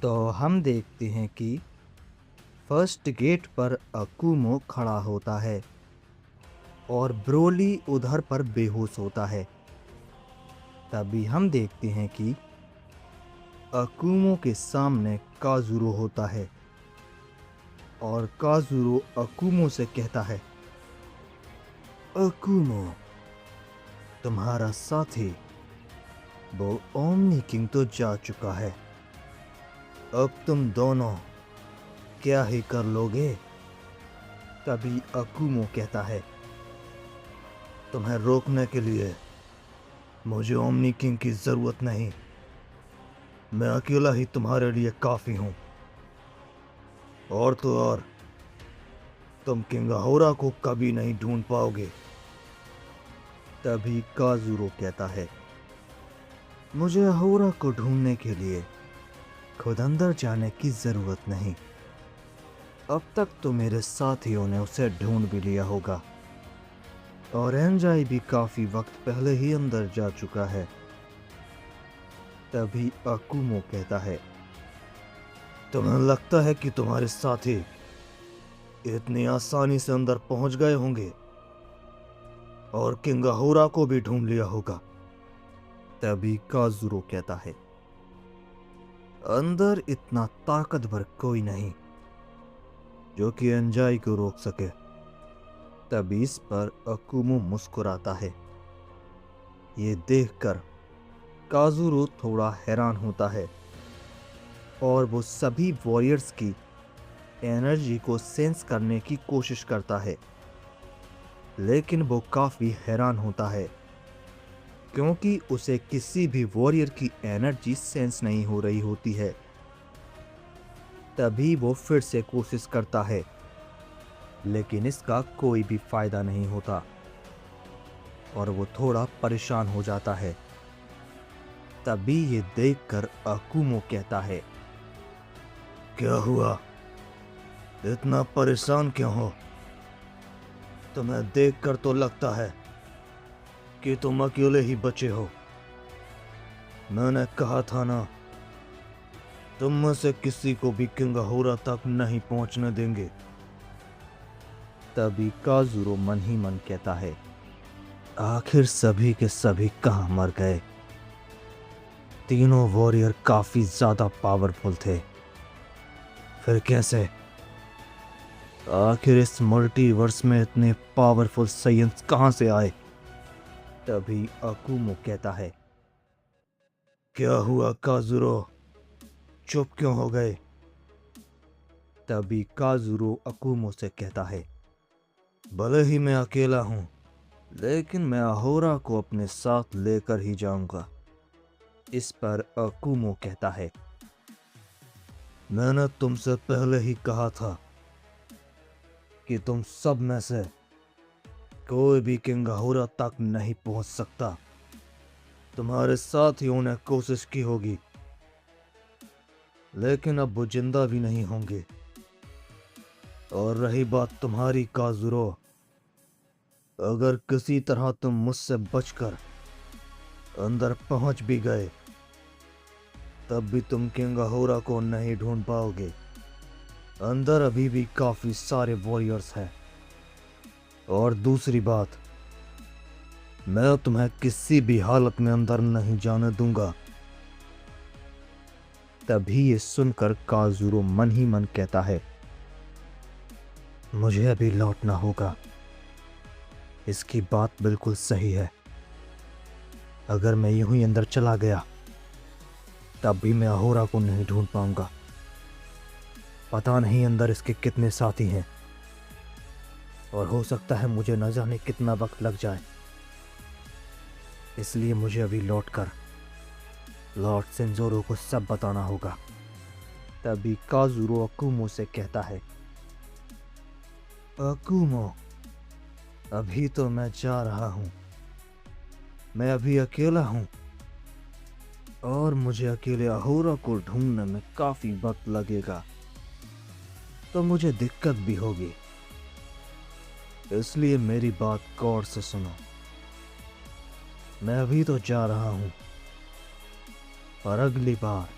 तो हम देखते हैं कि फर्स्ट गेट पर अकुमो खड़ा होता है और ब्रोली उधर पर बेहोश होता है। तभी हम देखते हैं कि अकुमो के सामने काजुरो होता है और काजुरो अकुमो से कहता है, अकुमो, तुम्हारा साथी वो ओमनी किंग तो जा चुका है। अब तुम दोनों क्या ही कर लोगे? तभी अकुमो कहता है, तुम्हें रोकने के लिए मुझे ओमनी किंग की जरूरत नहीं। मैं अकेला ही तुम्हारे लिए काफी हूं। और तो और, तुम किंग अहोरा को कभी नहीं ढूंढ पाओगे। तभी काजुरो कहता है, मुझे अहोरा को ढूंढने के लिए खुद अंदर जाने की जरूरत नहीं। अब तक तो मेरे साथियों ने उसे ढूंढ भी लिया होगा और एंजाई भी काफी वक्त पहले ही अंदर जा चुका है। तभी अकुमो कहता है, तुम्हें लगता है कि तुम्हारे साथी इतनी आसानी से अंदर पहुंच गए होंगे और किंग अहोरा को भी ढूंढ लिया होगा? तभी काजुरो कहता है, अंदर इतना ताकतवर कोई नहीं जो कि एंजाई को रोक सके। तभी इस पर अकुमो मुस्कुराता है। ये देखकर काजुरो थोड़ा हैरान होता है और वो सभी वॉरियर्स की एनर्जी को सेंस करने की कोशिश करता है, लेकिन वो काफी हैरान होता है क्योंकि उसे किसी भी वॉरियर की एनर्जी सेंस नहीं हो रही होती है। तभी वो फिर से कोशिश करता है, लेकिन इसका कोई भी फायदा नहीं होता और वो थोड़ा परेशान हो जाता है। तभी ये देखकर अकुमो कहता है, क्या हुआ? इतना परेशान क्यों हो? तुम्हें देखकर तो लगता है कि तुम अकेले ही बचे हो। मैंने कहा था ना, तुम में से किसी को भी किंग अहोरा तक नहीं पहुंचने देंगे। तभी काजुरो मन ही मन कहता है, आखिर सभी के सभी कहां मर गए? तीनों वॉरियर काफी ज्यादा पावरफुल थे। फिर कैसे? आखिर इस मल्टीवर्स में इतने पावरफुल साइंस कहां से आए? तभी अकुमो कहता है, क्या हुआ काजुरो, चुप क्यों हो गए? तभी काजुरो अकुमो से कहता है, भले ही मैं अकेला हूं, लेकिन मैं अहोरा को अपने साथ लेकर ही जाऊंगा। इस पर अकुमो कहता है, मैंने तुमसे पहले ही कहा था कि तुम सब में से कोई भी किंग अहोरा तक नहीं पहुंच सकता। तुम्हारे साथियों ने कोशिश की होगी, लेकिन अब वो जिंदा भी नहीं होंगे। और रही बात तुम्हारी काजुरो, अगर किसी तरह तुम मुझसे बचकर अंदर पहुंच भी गए, तब भी तुम किंग अहोरा को नहीं ढूंढ पाओगे। अंदर अभी भी काफी सारे वॉरियर्स हैं। और दूसरी बात, मैं तुम्हें किसी भी हालत में अंदर नहीं जाने दूंगा। तभी ये सुनकर काजुरो मन ही मन कहता है, मुझे अभी लौटना होगा। इसकी बात बिल्कुल सही है। अगर मैं यूं ही अंदर चला गया, तब भी मैं अहोरा को नहीं ढूंढ पाऊंगा। पता नहीं अंदर इसके कितने साथी हैं और हो सकता है मुझे न जाने कितना वक्त लग जाए। इसलिए मुझे अभी लौटकर लॉर्ड सेंजोरो को सब बताना होगा। तभी काजुरो अकुमो से कहता है, अकुमो, अभी तो मैं जा रहा हूं। मैं अभी अकेला हूं और मुझे अकेले अहोरा को ढूंढने में काफी वक्त लगेगा, तो मुझे दिक्कत भी होगी। इसलिए मेरी बात गौर से सुनो। मैं अभी तो जा रहा हूं और अगली बार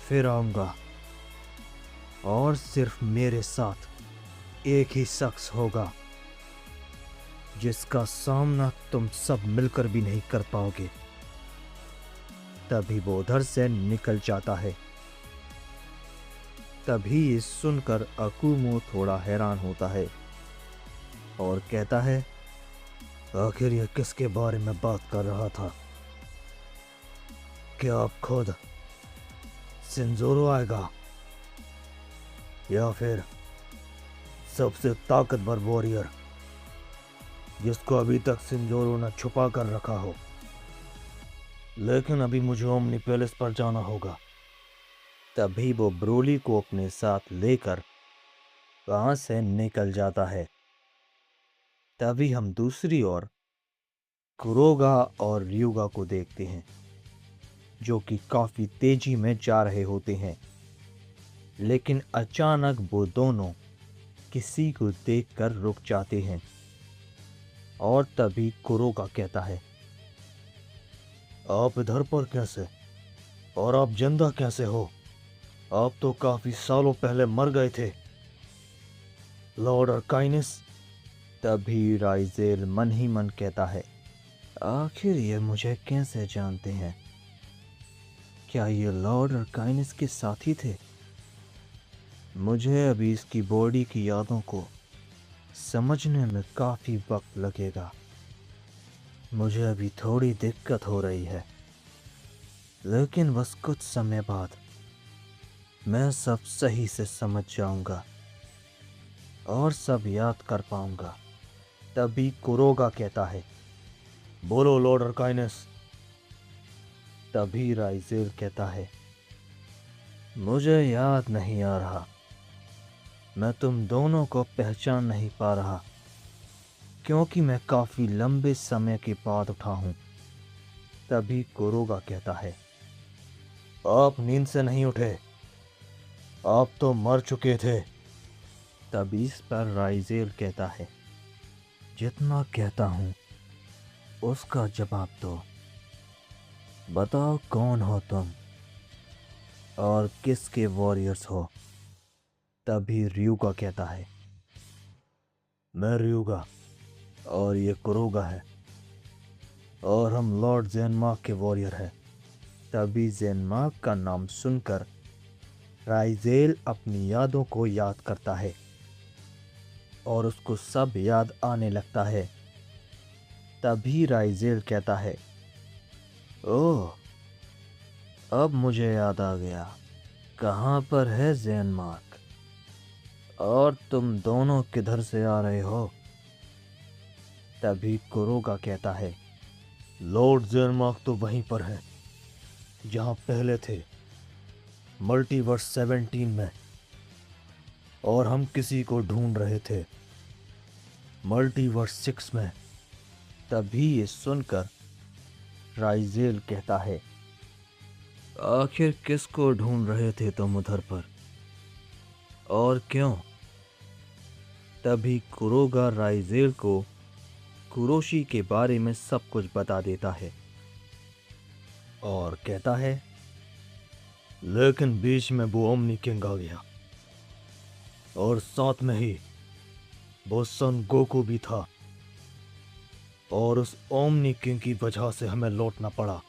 फिर आऊंगा और सिर्फ मेरे साथ एक ही शख्स होगा जिसका सामना तुम सब मिलकर भी नहीं कर पाओगे। तभी वो उधर से निकल जाता है। तभी ये सुनकर अकुमो थोड़ा हैरान होता है और कहता है, आखिर यह किसके बारे में बात कर रहा था? क्या आप खुद सिंजोरो आएगा या फिर सबसे ताकतवर वॉरियर जिसको अभी तक सिंजोरो ने छुपा कर रखा हो? लेकिन अभी मुझे ओमनी पैलेस पर जाना होगा। तभी वो ब्रोली को अपने साथ लेकर वहां से निकल जाता है। तभी हम दूसरी ओर कुरोगा और ryuga को देखते हैं जो कि काफी तेजी में जा रहे होते हैं। लेकिन अचानक वो दोनों किसी को देखकर रुक जाते हैं और तभी कुरोगा कहता है, आप इधर पर कैसे? और आप जिंदा कैसे हो? आप तो काफी सालों पहले मर गए थे, लॉर्ड अर्काइनस। तभी राइजेल मन ही मन कहता है, आखिर ये मुझे कैसे जानते हैं? क्या ये लॉर्ड अर्काइनस के साथी थे? मुझे अभी इसकी बॉडी की यादों को समझने में काफी वक्त लगेगा। मुझे अभी थोड़ी दिक्कत हो रही है, लेकिन बस कुछ समय बाद मैं सब सही से समझ जाऊंगा और सब याद कर पाऊंगा। तभी कुरोगा कहता है, बोलो लॉर्ड अर्काइनस। तभी राइजेल कहता है, मुझे याद नहीं आ रहा। मैं तुम दोनों को पहचान नहीं पा रहा क्योंकि मैं काफी लंबे समय के बाद उठा हूं। तभी कुरोगा कहता है, आप नींद से नहीं उठे, आप तो मर चुके थे। तभी इस पर राइजेल कहता है, जितना कहता हूं उसका जवाब दो। बताओ कौन हो तुम और किसके वॉरियर्स हो? तभी ryuga कहता है, मैं ryuga और ये कुरोगा है और हम लॉर्ड ज़ेनमार्क के वॉरियर हैं। तभी ज़ेनमार्क का नाम सुनकर राइजेल अपनी यादों को याद करता है और उसको सब याद आने लगता है। तभी राइजेल कहता है, ओह, अब मुझे याद आ गया, कहाँ पर है ज़ेनमार्क और तुम दोनों किधर से आ रहे हो? तभी कुरोगा कहता है, लॉर्ड ज़ेनमार्क तो वहीं पर है जहाँ पहले थे, मल्टीवर्स 17 में, और हम किसी को ढूंढ रहे थे मल्टीवर्स 6 में। तभी ये सुनकर राइजेल कहता है, आखिर किसको ढूंढ रहे थे तुम उधर पर और क्यों? तभी कुरोगा राइजेल को कुरोशी के बारे में सब कुछ बता देता है और कहता है, लेकिन बीच में वो ओमनी किंग आ गया और साथ में ही वो सन गोकू भी था और उस ओमनी किंग की वजह से हमें लौटना पड़ा।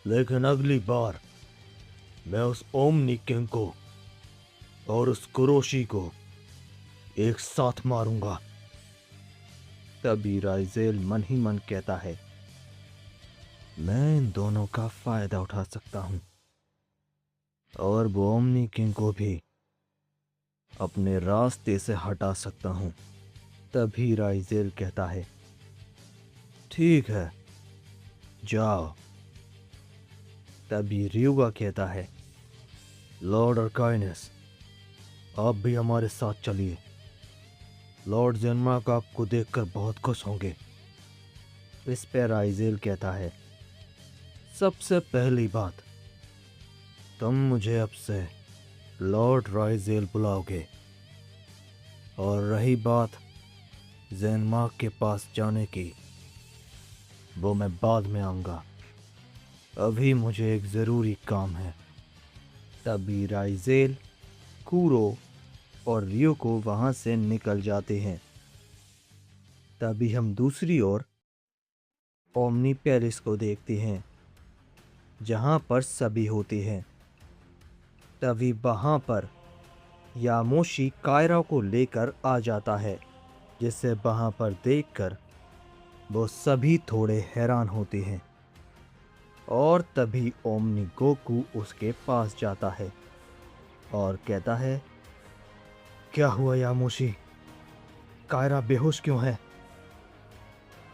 लेकिन अगली बार मैं उस ओमनी किंग को और उस कुरोशी को एक साथ मारूंगा। तभी राइजेल मन ही मन कहता है, मैं इन दोनों का फायदा उठा सकता हूं और वो ओमनी किंग को भी अपने रास्ते से हटा सकता हूं। तभी राइजेल कहता है, ठीक है, जाओ। तभी ryuga कहता है, लॉर्ड अर्काइनस, आप भी हमारे साथ चलिए। लॉर्ड ज़ेनमार्क आपको देखकर बहुत खुश होंगे। इस पर राइजेल कहता है, सबसे पहली बात, तुम मुझे अब से लॉर्ड राइजेल बुलाओगे, और रही बात ज़ेनमार्क के पास जाने की, वो मैं बाद में आऊँगा। अभी मुझे एक ज़रूरी काम है। तभी राइजेल, कूरो और रियोको वहां से निकल जाते हैं। तभी हम दूसरी ओर ओमनी पैलेस को देखते हैं, जहां पर सभी होते हैं। तभी वहां पर यामोशी कायरा को लेकर आ जाता है, जिसे वहां पर देखकर वो सभी थोड़े हैरान होते हैं। और तभी ओमनी गोकू उसके पास जाता है और कहता है, क्या हुआ यामोशी? कायरा बेहोश क्यों है?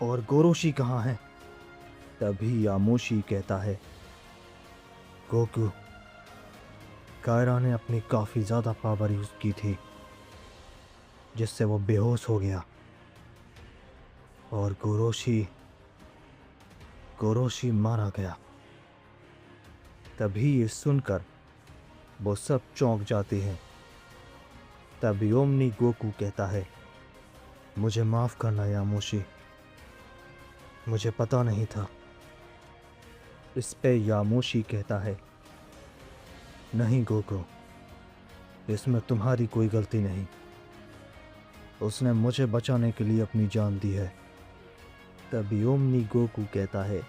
और गोरोशी कहाँ है? तभी यामोशी कहता है, गोकू, कायरा ने अपनी काफी ज्यादा पावर यूज की थी, जिससे वो बेहोश हो गया। और गोरोशी मारा गया। तभी ये सुनकर वो सब चौंक जाते हैं। तभी ओमनी गोकू कहता है, मुझे माफ करना यामोशी, मुझे पता नहीं था। इस पे यामोशी कहता है, नहीं गोकू, इसमें तुम्हारी कोई गलती नहीं। उसने मुझे बचाने के लिए अपनी जान दी है। तभी ओमनी गोकू कहता है,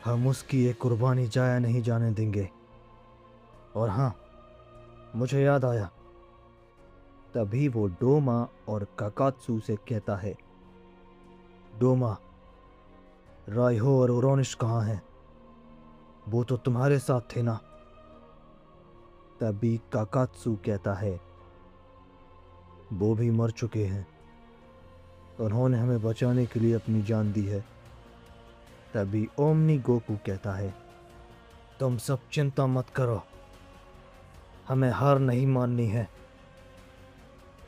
हम उसकी ये कुर्बानी जाया नहीं जाने देंगे। और हाँ, मुझे याद आया। तभी वो डोमा और काकात्सु से कहता है, डोमा, राइहो और ओरोनिश कहाँ हैं? वो तो तुम्हारे साथ थे ना? तभी काकात्सु कहता है, वो भी मर चुके हैं। उन्होंने हमें बचाने के लिए अपनी जान दी है। तभी ओमनी गोकू कहता है, तुम सब चिंता मत करो, हमें हार नहीं माननी है।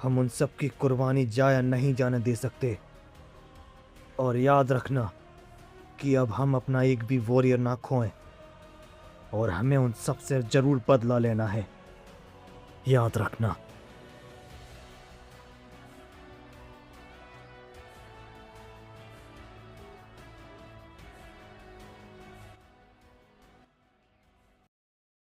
हम उन सब की कुर्बानी जाया नहीं जाने दे सकते। और याद रखना कि अब हम अपना एक भी वॉरियर ना खोएं, और हमें उन सब से जरूर बदला लेना है। याद रखना।